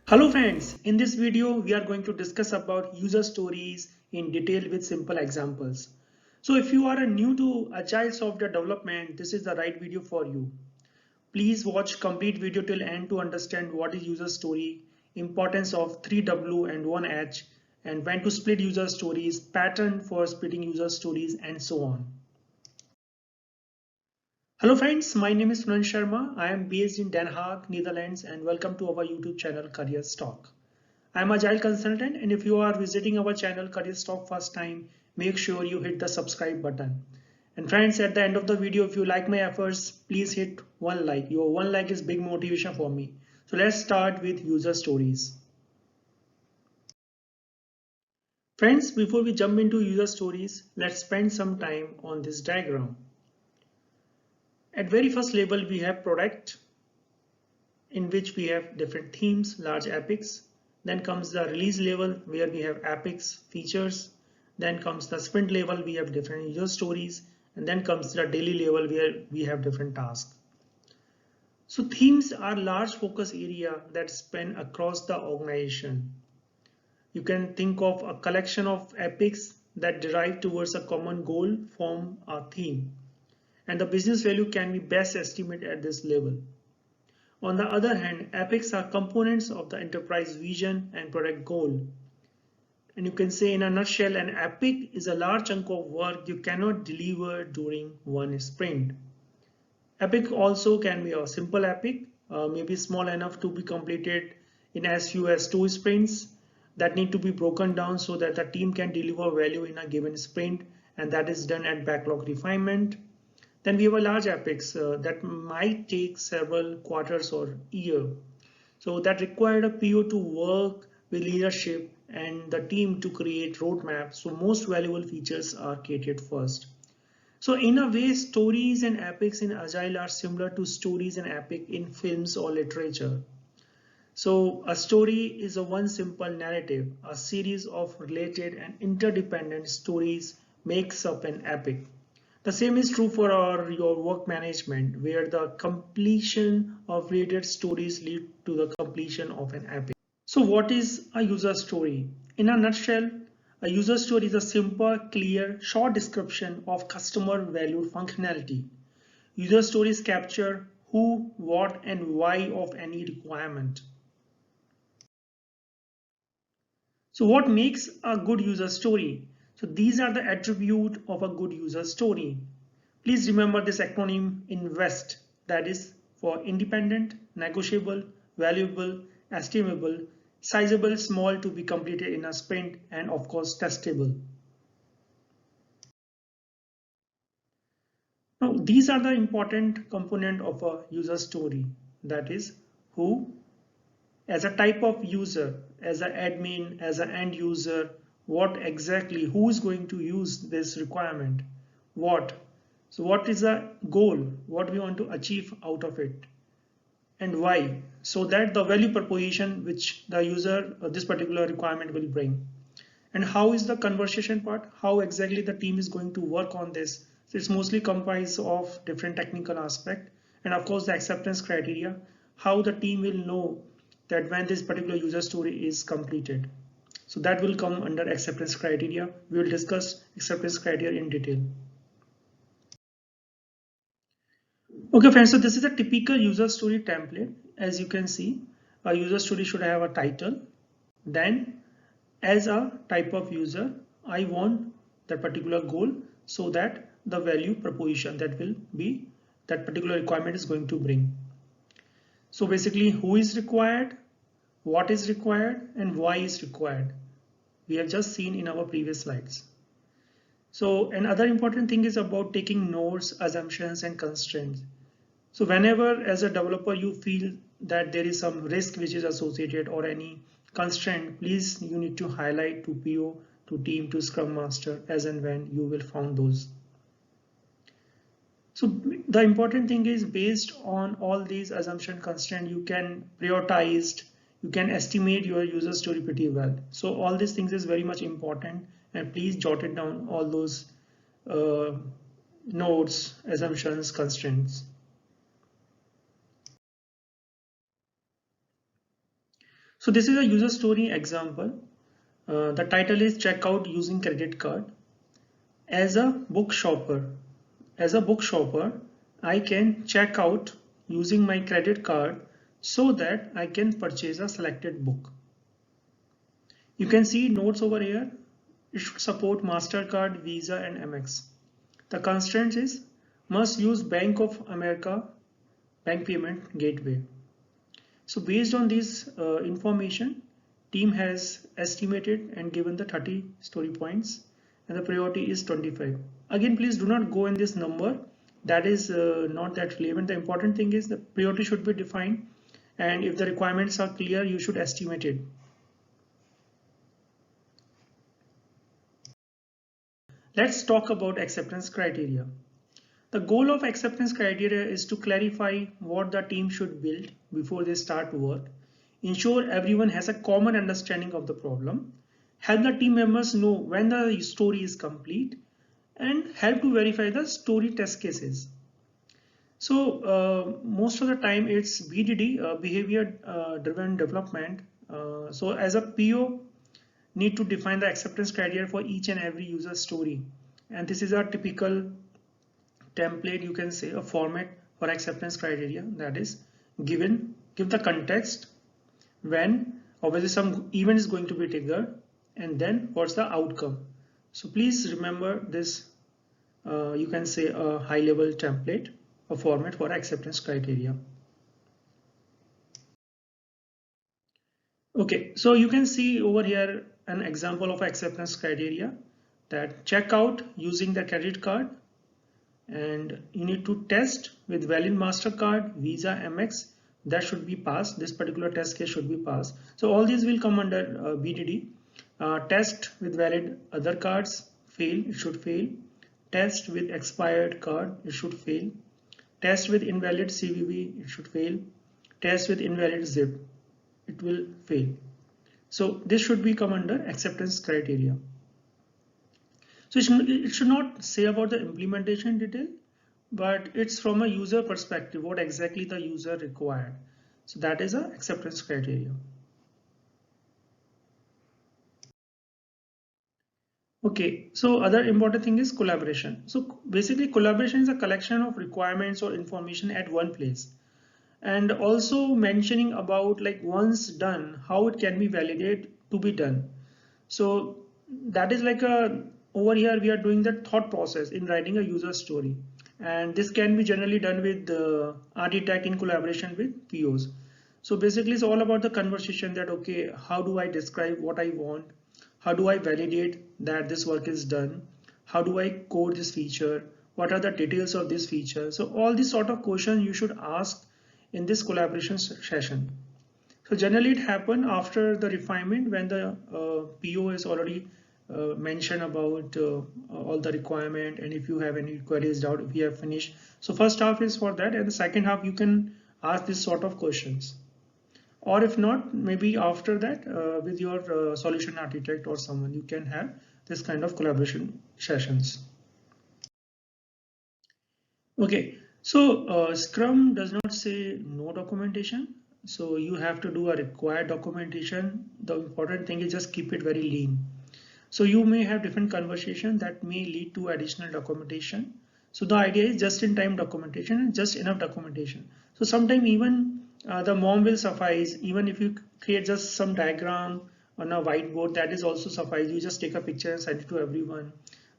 Hello friends, in this video we are going to discuss about user stories in detail with simple examples. So if you are new to Agile software development, this is the right video for you. Please watch complete video till end to understand what is user story, importance of 3W and 1H, and when to split user stories, pattern for splitting user stories, and so on. Hello friends, my name is Sunan Sharma. I am based in Den Haag, Netherlands, and welcome to our YouTube channel Careerstalk. I'm Agile consultant, and if you are visiting our channel Careerstalk first time, make sure you hit the subscribe button. And friends, at the end of the video, if you like my efforts, please hit one like. Your one like is big motivation for me. So let's start with user stories. Friends, before we jump into user stories, let's spend some time on this diagram. At very first level, we have product, in which we have different themes, large epics. Then comes the release level where we have epics, features. Then comes the sprint level, we have different user stories. And then comes the daily level where we have different tasks. So themes are large focus area that span across the organization. You can think of a collection of epics that derive towards a common goal form a theme. And the business value can be best estimated at this level. On the other hand, epics are components of the enterprise vision and product goal. And you can say in a nutshell, an epic is a large chunk of work you cannot deliver during one sprint. Epic also can be a simple epic, maybe small enough to be completed in as few as 2 sprints that need to be broken down so that the team can deliver value in a given sprint, and that is done at backlog refinement. Then we have a large epics that might take several quarters or year. So that required a PO to work with leadership and the team to create roadmaps. So most valuable features are created first. So in a way, stories and epics in Agile are similar to stories and epic in films or literature. So a story is a one simple narrative. A series of related and interdependent stories makes up an epic. The same is true for your work management, where the completion of related stories lead to the completion of an epic. So what is a user story? In a nutshell, a user story is a simple, clear, short description of customer valued functionality. User stories capture who, what, and why of any requirement. So what makes a good user story? So these are the attributes of a good user story. Please remember this acronym INVEST, that is for independent, negotiable, valuable, estimable, sizable, small to be completed in a sprint, and of course testable. Now these are the important component of a user story, that is who, as a type of user, as an admin, as an end user, what exactly, who is going to use this requirement, what. So what is the goal, what we want to achieve out of it, and why, so that the value proposition which the user this particular requirement will bring. And how is the conversation part, how exactly the team is going to work on this. So it's mostly comprised of different technical aspect, and of course the acceptance criteria, how the team will know that when this particular user story is completed. So that will come under acceptance criteria. We will discuss acceptance criteria in detail. Okay friends, so this is a typical user story template. As you can see, a user story should have a title. Then as a type of user, I want that particular goal, so that the value proposition that will be that particular requirement is going to bring. So basically who is required, what is required, and why is required. We have just seen in our previous slides. So another important thing is about taking notes, assumptions, and constraints. So whenever as a developer you feel that there is some risk which is associated or any constraint, please you need to highlight to PO, to team, to Scrum Master as and when you will found those. So the important thing is based on all these assumption constraint, you can prioritize, you can estimate your user story pretty well. So all these things is very much important, and please jot it down, all those notes, assumptions, constraints. So this is a user story example. The title is checkout using credit card. As a book shopper, I can check out using my credit card so that I can purchase a selected book. You can see notes over here. It should support MasterCard, Visa and Amex. The constraint is must use Bank of America bank payment gateway. So based on this information, team has estimated and given the 30 story points and the priority is 25. Again, please do not go in this number. That is not that relevant. The important thing is the priority should be defined, and if the requirements are clear, you should estimate it. Let's talk about acceptance criteria. The goal of acceptance criteria is to clarify what the team should build before they start work, ensure everyone has a common understanding of the problem, help the team members know when the story is complete, and help to verify the story test cases. So most of the time it's BDD, behavior driven development. So as a PO, need to define the acceptance criteria for each and every user story, and this is a typical template, you can say a format for acceptance criteria, that is give the context, when obviously some event is going to be triggered, and then what's the outcome. So please remember this, you can say a high level template, a format for acceptance criteria. Okay, so you can see over here an example of acceptance criteria, that checkout using the credit card, and you need to test with valid MasterCard, Visa, Amex. That should be passed. This particular test case should be passed. So all these will come under BDD. Test with valid other cards, fail, it should fail. Test with expired card, it should fail. Test with invalid CVV, it should fail. Test with invalid zip, it will fail. So this should be come under acceptance criteria. So it should not say about the implementation detail, but it's from a user perspective, what exactly the user required. So that is a acceptance criteria. Okay, so other important thing is collaboration. So basically collaboration is a collection of requirements or information at one place, and also mentioning about like once done, how it can be validated to be done. So that is like a, over here we are doing the thought process in writing a user story, and this can be generally done with the architect in collaboration with POs. So basically it's all about the conversation, that okay, how do I describe what I want, how do I validate that this work is done, how do I code this feature, what are the details of this feature. So all these sort of questions you should ask in this collaboration session. So generally it happen after the refinement, when the PO is already mentioned about all the requirement, and if you have any queries, doubt, if you have finished. So first half is for that, and the second half you can ask this sort of questions. Or if not, maybe after that with your solution architect or someone, you can have this kind of collaboration sessions. Okay, so Scrum does not say no documentation. So you have to do a required documentation. The important thing is just keep it very lean. So you may have different conversation that may lead to additional documentation. So the idea is just in time documentation and just enough documentation. So sometimes even the MOM will suffice. Even if you create just some diagram on a whiteboard, that is also suffice. You just take a picture and send it to everyone.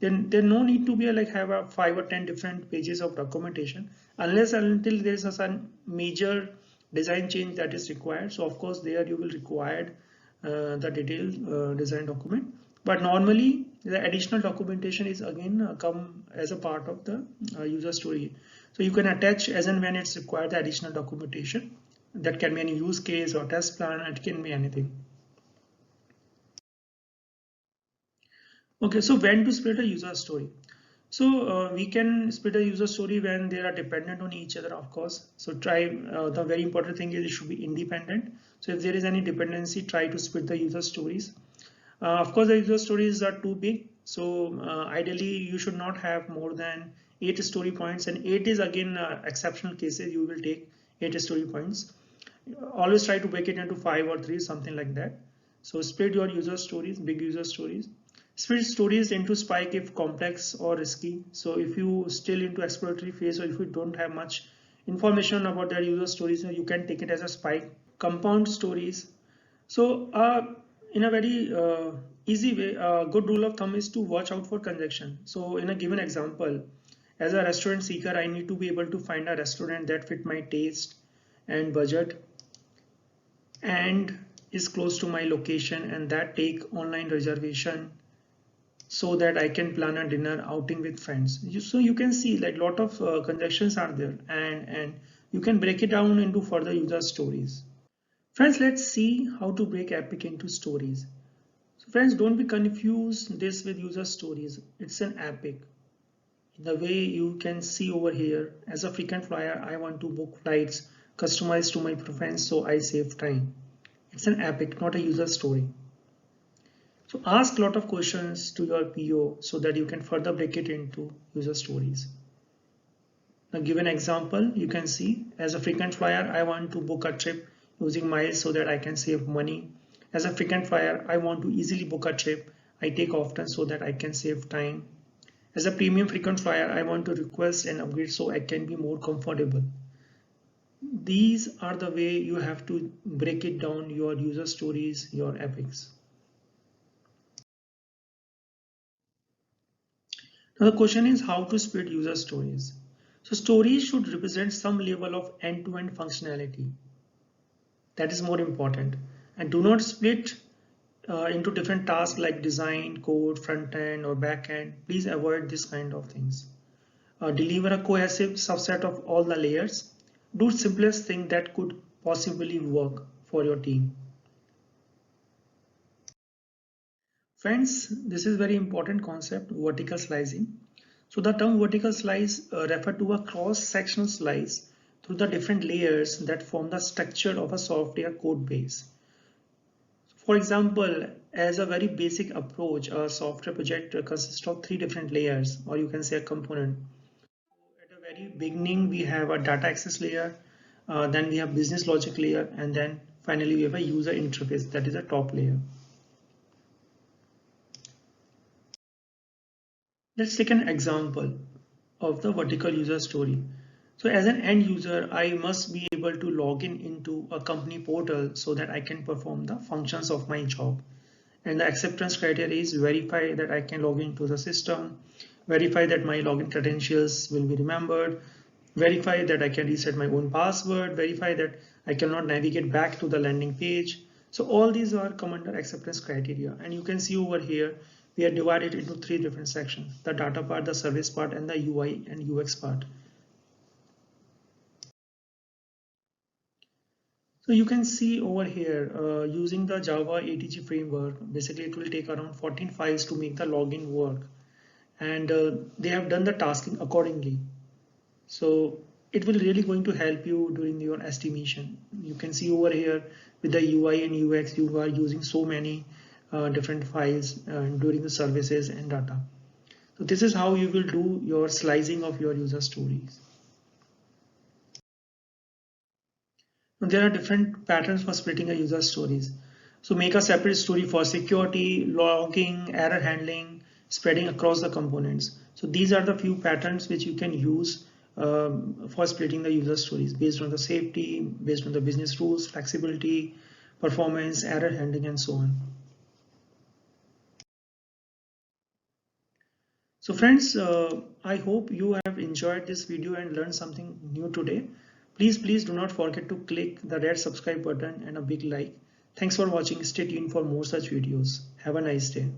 Then there no need to be like have a 5 or 10 different pages of documentation, unless and until there is a major design change that is required. So of course there you will require the detailed design document. But normally the additional documentation is again come as a part of the user story. So you can attach as and when it's required the additional documentation. That can be any use case or test plan, it can be anything. Okay, so when to split a user story? So we can split a user story when they are dependent on each other, of course. So try the very important thing is it should be independent. So if there is any dependency, try to split the user stories. Of course, the user stories are too big. So ideally, you should not have more than 8 story points, and 8 is again exceptional cases. You will take 8 story points. Always try to break it into 5 or 3, something like that. So split your user stories, big user stories. Split stories into spike if complex or risky. So if you still into exploratory phase, or if you don't have much information about their user stories, you can take it as a spike. Compound stories. So in a very easy way, a good rule of thumb is to watch out for conjunction. So in a given example, as a restaurant seeker, I need to be able to find a restaurant that fit my taste and budget and is close to my location, and that take online reservation so that I can plan a dinner outing with friends. So you can see like lot of conjunctions are there, and you can break it down into further user stories. Friends, let's see how to break Epic into stories. So friends, don't be confused this with user stories. It's an epic. The way you can see over here, as a frequent flyer, I want to book flights customized to my preference so I save time. It's an epic, not a user story. So ask a lot of questions to your PO so that you can further break it into user stories. Now, give an example, you can see as a frequent flyer, I want to book a trip using miles so that I can save money. As a frequent flyer, I want to easily book a trip I take often so that I can save time. As a premium frequent flyer, I want to request an upgrade so I can be more comfortable. These are the way you have to break it down, your user stories, your epics. Now the question is how to split user stories. So stories should represent some level of end-to-end functionality. That is more important. And do not split into different tasks like design, code, front end or back end. Please avoid this kind of things. Deliver a cohesive subset of all the layers. Do simplest thing that could possibly work for your team. Friends, this is very important concept, vertical slicing. So the term vertical slice refer to a cross-sectional slice through the different layers that form the structure of a software code base. For example, as a very basic approach, a software project consists of 3 different layers, or you can say a component. At the very beginning, we have a data access layer, then we have business logic layer, and then finally we have a user interface, that is a top layer. Let's take an example of the vertical user story. So as an end user, I must be able to log in into a company portal so that I can perform the functions of my job. And the acceptance criteria is verify that I can log into the system, verify that my login credentials will be remembered, verify that I can reset my own password, verify that I cannot navigate back to the landing page. So all these are come under acceptance criteria, and you can see over here we are divided into 3 different sections: the data part, the service part, and the UI and UX part. So you can see over here using the Java ATG framework, basically it will take around 14 files to make the login work, and they have done the tasking accordingly. So it will really going to help you during your estimation. You can see over here with the UI and UX, you are using so many different files during the services and data. So this is how you will do your slicing of your user stories. Now, there are different patterns for splitting a user stories. So make a separate story for security, logging, error handling, spreading across the components. So these are the few patterns which you can use for splitting the user stories based on the safety, based on the business rules, flexibility, performance, error handling, and so on. So friends, I hope you have enjoyed this video and learned something new today. Please do not forget to click the red subscribe button and a big like. Thanks for watching. Stay tuned for more such videos. Have a nice day.